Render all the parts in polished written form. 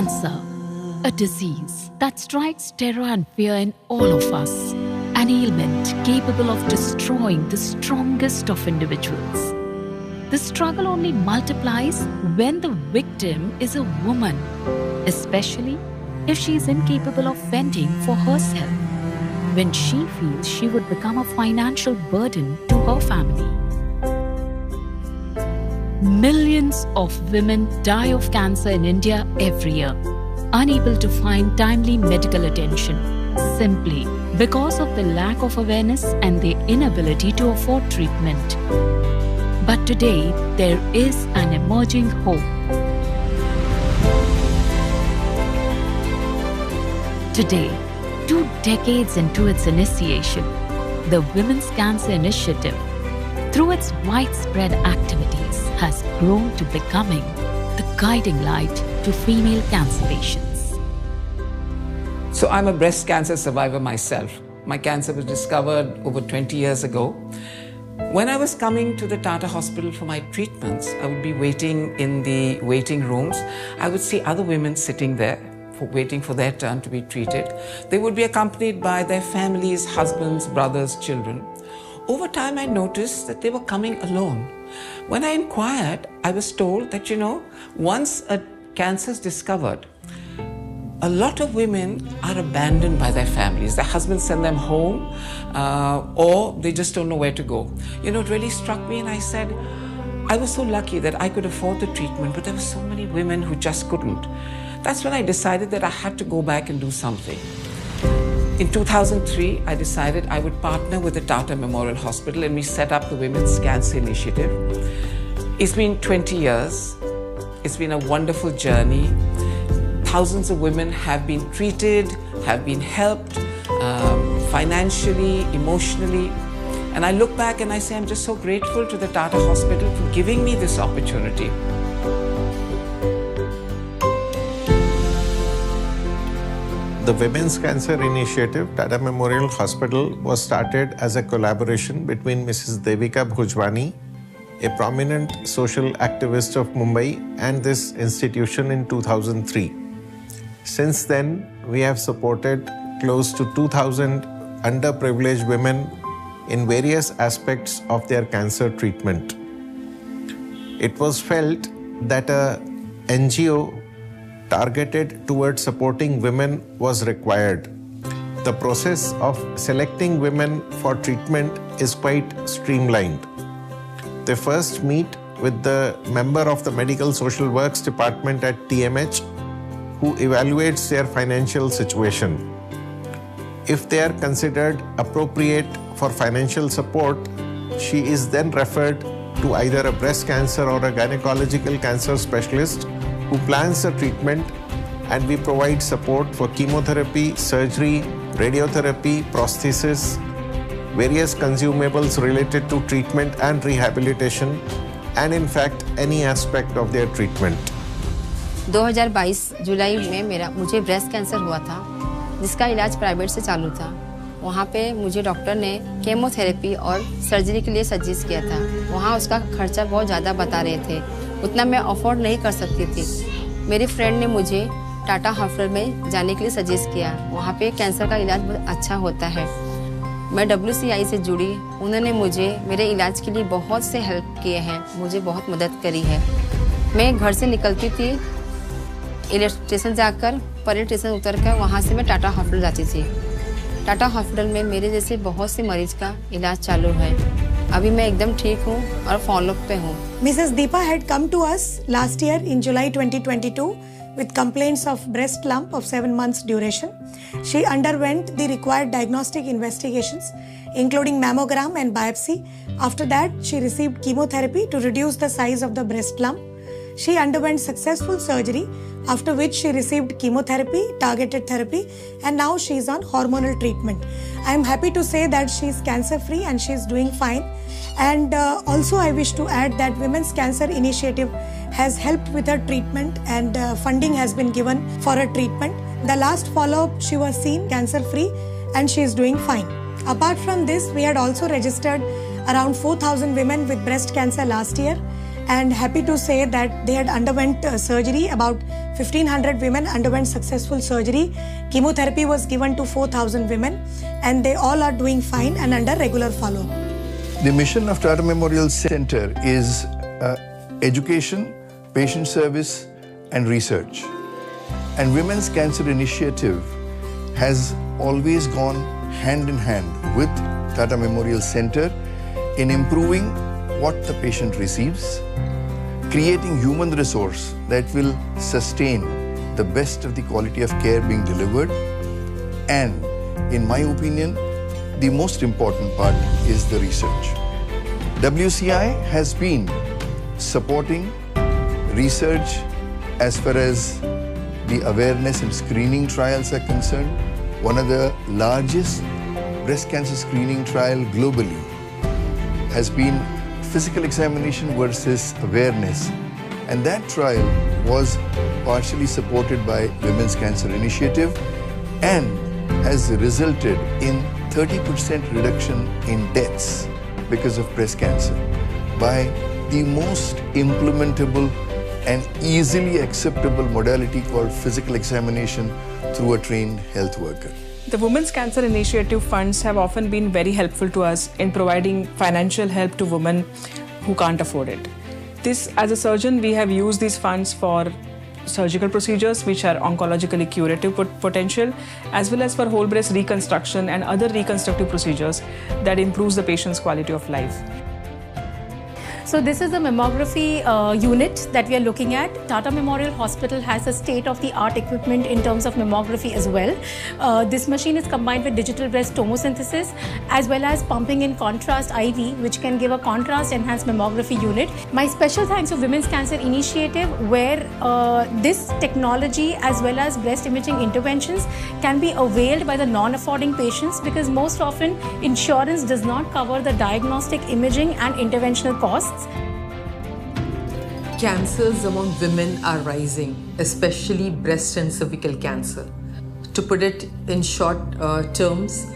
Cancer, a disease that strikes terror and fear in all of us. An ailment capable of destroying the strongest of individuals. The struggle only multiplies when the victim is a woman, especially if she is incapable of fending for herself, when she feels she would become a financial burden to her family. Millions of women die of cancer in India every year, unable to find timely medical attention, simply because of the lack of awareness and their inability to afford treatment. But today, there is an emerging hope. Today, 2 decades into its initiation, the Women's Cancer Initiative, through its widespread activities, has grown to becoming the guiding light to female cancer patients. So I'm a breast cancer survivor myself. My cancer was discovered over 20 years ago. When I was coming to the Tata hospital for my treatments, I would be waiting in the waiting rooms. I would see other women sitting there, waiting for their turn to be treated. They would be accompanied by their families, husbands, brothers, children. Over time, I noticed that they were coming alone. When I inquired, I was told that, once a cancer is discovered, a lot of women are abandoned by their families. Their husbands send them home, or they just don't know where to go. It really struck me, and I said, I was so lucky that I could afford the treatment, but there were so many women who just couldn't. That's when I decided that I had to go back and do something. In 2003, I decided I would partner with the Tata Memorial Hospital, and we set up the Women's Cancer Initiative. It's been 20 years. It's been a wonderful journey. Thousands of women have been treated, have been helped financially, emotionally. And I look back and I say, I'm just so grateful to the Tata Hospital for giving me this opportunity. The Women's Cancer Initiative, Tata Memorial Hospital, was started as a collaboration between Mrs. Devika Bhujwani, a prominent social activist of Mumbai, and this institution in 2003. Since then, we have supported close to 2,000 underprivileged women in various aspects of their cancer treatment. It was felt that an NGO targeted towards supporting women was required. The process of selecting women for treatment is quite streamlined. They first meet with the member of the Medical Social Works Department at TMH, who evaluates their financial situation. If they are considered appropriate for financial support, she is then referred to either a breast cancer or a gynecological cancer specialist who plans the treatment, and we provide support for chemotherapy, surgery, radiotherapy, prosthesis, various consumables related to treatment and rehabilitation, and in fact, any aspect of their treatment. 2022 जुलाई में मुझे breast cancer हुआ था, जिसका इलाज private से चालू था। वहाँ पे मुझे डॉक्टर ने केमोथेरेपी और सर्जरी के लिए सजेस्ट किया था। वहाँ उसका खर्चा बहुत ज़्यादा बता रहे थे, उतना मैं अफोर्ड नहीं कर सकती थी। मेरे फ्रेंड ने मुझे टाटा हॉस्पिटल में जाने के लिए सजेस्ट किया। वहाँ पे कैंसर का इलाज बहुत अच्छा होता है। मैं WCI से जुड़ी, उन्होंने मुझे मेरे इलाज के लिए बहुत से हेल्प किए हैं, मुझे बहुत मदद करी है। मैं घर से निकलती थी, स्टेशन जाकर परेड स्टेशन उतरकर वहाँ से मैं टाटा हॉस्पिटल जाती थी। टाटा हॉस्पिटल में मेरे जैसे बहुत से मरीज का इलाज चालू है। अभी मैं एकदम ठीक हूँ और फॉलोअप पे हूँ। Mrs. Deepa had come to us last year in July 2022 with complaints of breast lump of 7 months duration. She underwent the required diagnostic investigations, including mammogram and biopsy. After that, she received chemotherapy to reduce the size of the breast lump. She underwent successful surgery, after which she received chemotherapy, targeted therapy, and now she is on hormonal treatment. I am happy to say that she is cancer-free and she is doing fine. And also I wish to add that Women's Cancer Initiative has helped with her treatment, and funding has been given for her treatment. The last follow-up, she was seen cancer-free and she is doing fine. Apart from this, we had also registered around 4,000 women with breast cancer last year, and happy to say that they had underwent surgery. About 1,500 women underwent successful surgery. Chemotherapy was given to 4,000 women, and they all are doing fine and under regular follow-up. The mission of Tata Memorial Center is education, patient service, and research. And Women's Cancer Initiative has always gone hand in hand with Tata Memorial Center in improving what the patient receives, creating human resource that will sustain the best of the quality of care being delivered, and in my opinion, the most important part is the research. WCI has been supporting research as far as the awareness and screening trials are concerned. One of the largest breast cancer screening trial globally has been physical examination versus awareness. And that trial was partially supported by Women's Cancer Initiative and has resulted in 30% reduction in deaths because of breast cancer by the most implementable and easily acceptable modality called physical examination through a trained health worker. The Women's Cancer Initiative funds have often been very helpful to us in providing financial help to women who can't afford it. As a surgeon, we have used these funds for surgical procedures which are oncologically curative potential, as well as for whole breast reconstruction and other reconstructive procedures that improves the patient's quality of life. So this is the mammography unit that we are looking at. Tata Memorial Hospital has a state-of-the-art equipment in terms of mammography as well. This machine is combined with digital breast tomosynthesis as well as pumping in contrast IV, which can give a contrast-enhanced mammography unit. My special thanks to Women's Cancer Initiative, where this technology as well as breast imaging interventions can be availed by the non-affording patients, because most often insurance does not cover the diagnostic, imaging and interventional costs. Cancers among women are rising, especially breast and cervical cancer. To put it in short terms,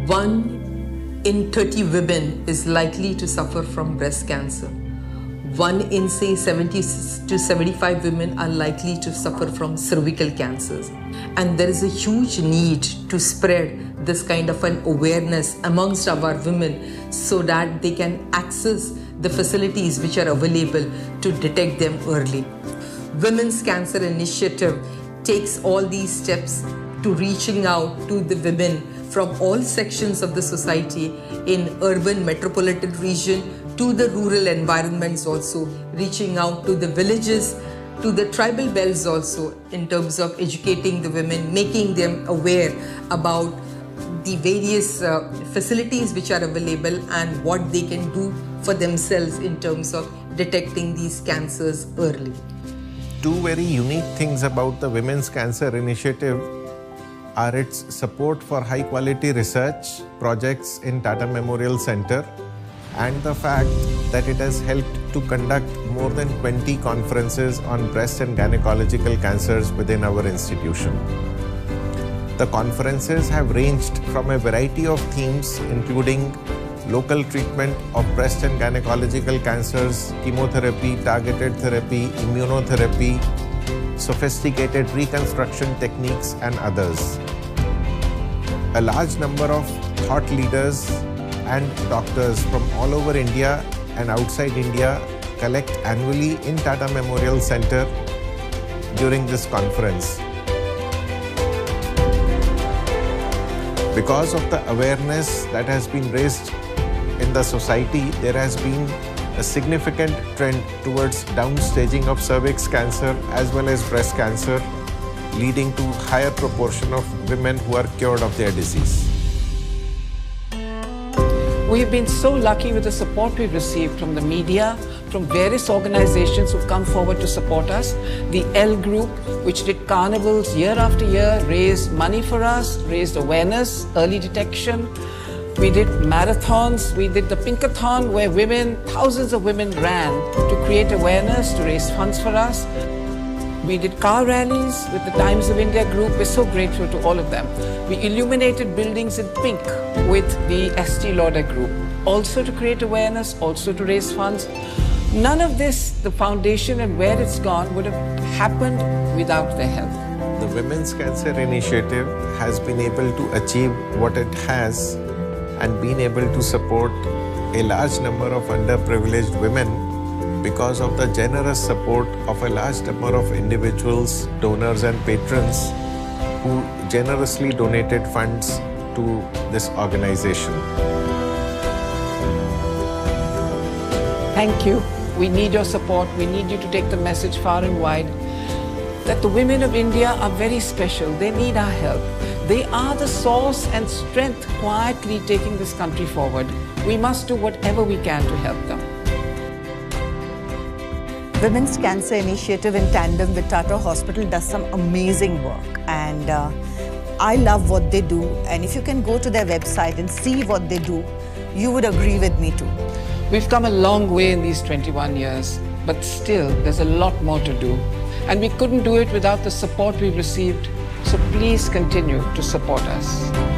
1 in 30 women is likely to suffer from breast cancer. 1 in, say, 70 to 75 women are likely to suffer from cervical cancers. And there is a huge need to spread this kind of an awareness amongst our women so that they can access the facilities which are available to detect them early. Women's Cancer Initiative takes all these steps to reaching out to the women from all sections of the society in urban metropolitan region to the rural environments also, reaching out to the villages, to the tribal belts also, in terms of educating the women, making them aware about the various facilities which are available and what they can do for themselves in terms of detecting these cancers early. Two very unique things about the Women's Cancer Initiative are its support for high-quality research projects in Tata Memorial Center and the fact that it has helped to conduct more than 20 conferences on breast and gynecological cancers within our institution. The conferences have ranged from a variety of themes, including local treatment of breast and gynecological cancers, chemotherapy, targeted therapy, immunotherapy, sophisticated reconstruction techniques, and others. A large number of thought leaders and doctors from all over India and outside India collect annually in Tata Memorial Center during this conference. Because of the awareness that has been raised in the society, there has been a significant trend towards downstaging of cervix cancer as well as breast cancer, leading to higher proportion of women who are cured of their disease. We have been so lucky with the support we've received from the media, from various organizations who've come forward to support us. The L Group, which did carnivals year after year, raised money for us, raised awareness, early detection. We did marathons, we did the Pinkathon, where women, thousands of women ran to create awareness, to raise funds for us. We did car rallies with the Times of India group. We're so grateful to all of them. We illuminated buildings in pink with the Estee Lauder group, also to create awareness, also to raise funds. None of this, the foundation and where it's gone, would have happened without their help. The Women's Cancer Initiative has been able to achieve what it has and been able to support a large number of underprivileged women because of the generous support of a large number of individuals, donors and patrons who generously donated funds to this organization. Thank you. We need your support. We need you to take the message far and wide that the women of India are very special. They need our help. They are the source and strength quietly taking this country forward. We must do whatever we can to help them. Women's Cancer Initiative in tandem with Tata Hospital does some amazing work, and I love what they do. And if you can go to their website and see what they do, you would agree with me too. We've come a long way in these 21 years, but still there's a lot more to do. And we couldn't do it without the support we've received. So please continue to support us.